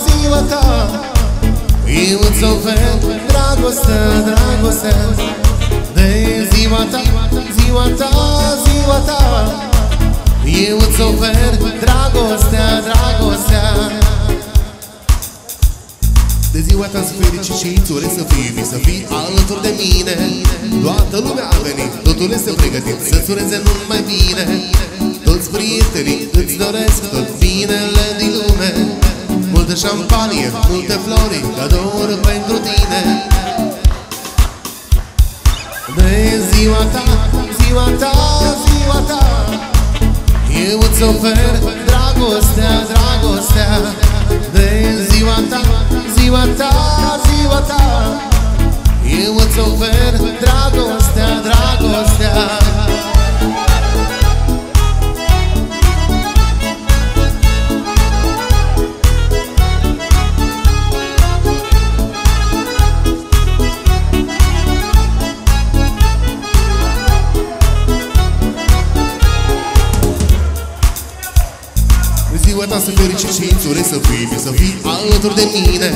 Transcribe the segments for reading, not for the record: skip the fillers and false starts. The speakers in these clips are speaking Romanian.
ziua ta. Eu îți ofer dragostea, dragostea. De ziua ta, ziua ta, ziua ta. Eu îți ofer dragostea, dragostea. De ziua ta-ți fericit și îți urez să fii alături de mine. Toată lumea a venit, totul este pregătit să-ți ureze numai bine. Toți prietenii îți doresc tot binele din lume. Multă șampanie, multe flori, cadouri pentru tine. De ziua ta, ziua ta, ziua ta. Eu îți ofer dragostea, dragostea. De ziua ta, ziua ta, ziua ta. Eu îți ofer dragostea, dragostea. Ziua ta să fericit și îți urez să fii alături de mine.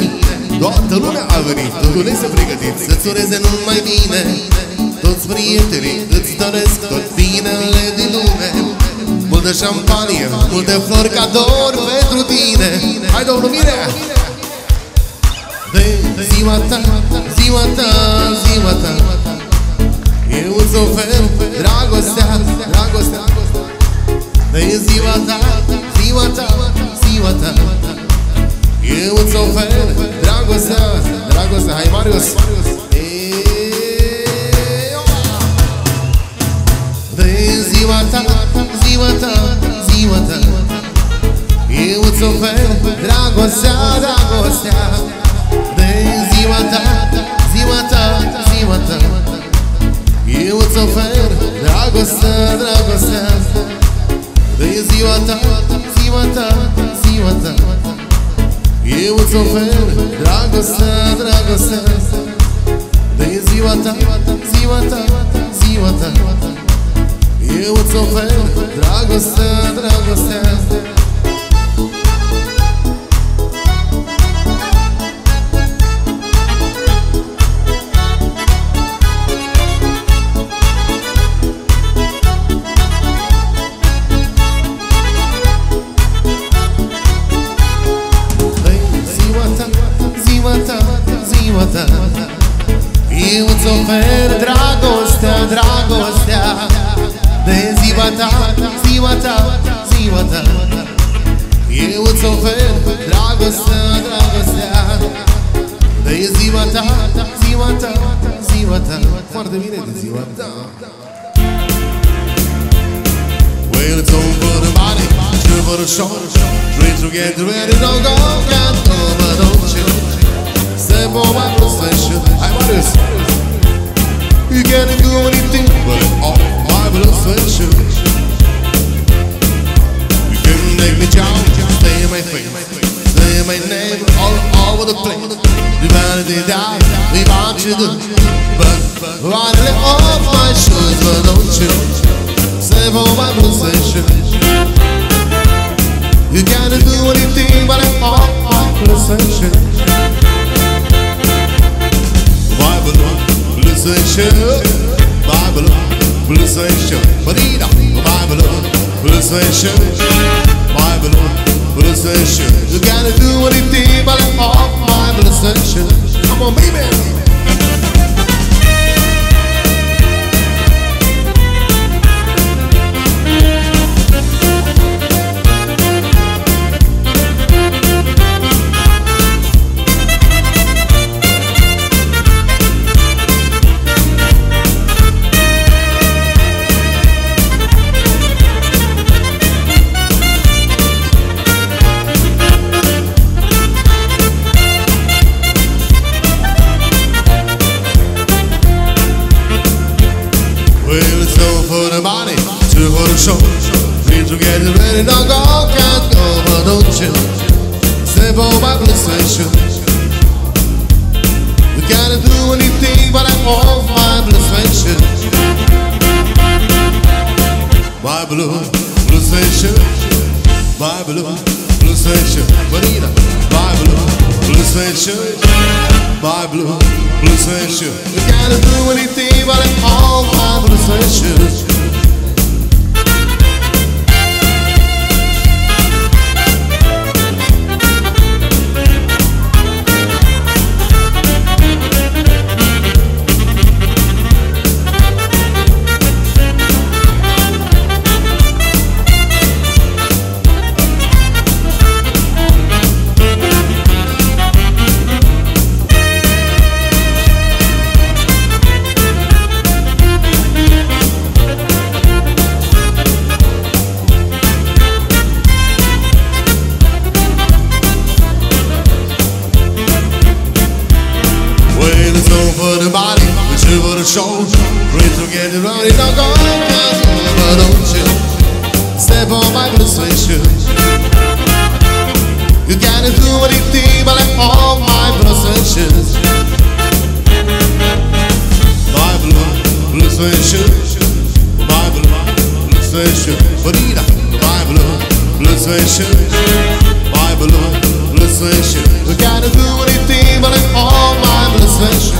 Toată lumea a venit, totul este pregătit să-ți ureze numai bine. Toți prietenii îți doresc tot binele din lume. Multă șampanie, multe flori, cadouri pentru tine. Hai, domnul Mirea! De ziua ta, ziua ta, ziua ta. Eu îți ofer dragostea, dragostea. De ziua ta, ziua ta, ziua ta. Eu îți ofer dragostea, dragostea. Hai, Marius! De ziua ta, ziua ta, ziua ta. Eu îți ofer dragostea, dragostea. De ziua ta, ziua ta, ziua ta. Eu îți ofer dragostea, dragostea. De ziua ta, ziua ta, ziua ta. Eu îți ofer dragostea, dragostea. De ziua ta, ziua ta, ziua ta. Eu îți ofer dragostea, dragostea. Eu îți ofer dragostea, dragostea. De ziua ta, ziua ta, ziua ta. Eu îți ofer dragostea, dragostea. De ziua ta, ziua ta, ziua ta. Foarte bine de ziua ta. Well, it's over the body, two for the short. Three to get ready, don't go, can't go, but don't you. Step on my possession. Hi, Marius. You can't do anything but all my possession. You can make me jump, stay in my face, say my name all over the place. You vanity die, we want you to, but wanna let off my shoes, but don't you step on my possession. You can't do anything but all my possession. Bible, pulsation, Marina, Bible, pulsation, Bible, pulsation. You gotta do anything but off my pulsation. Come on, baby. Three to get ready, don't go, can't go, but don't you step on my pulsation. You can't do anything but I'm off my pulsation. My blue pulsation, my blue pulsation, Marina, my sweatshirt, my blue sweatshirt. You can't do anything but all my blue sweatshirts. For the body, but you for the show. Ready to get it right, don't go, but don't you step on my blue sweatshirt. You gotta do anything but let all my blue sweatshirts. My blue sweatshirt, my blue sweatshirt. Bonita, my blue sweatshirt, my blue sweatshirt. You gotta do anything but let all my blue sweatshirt.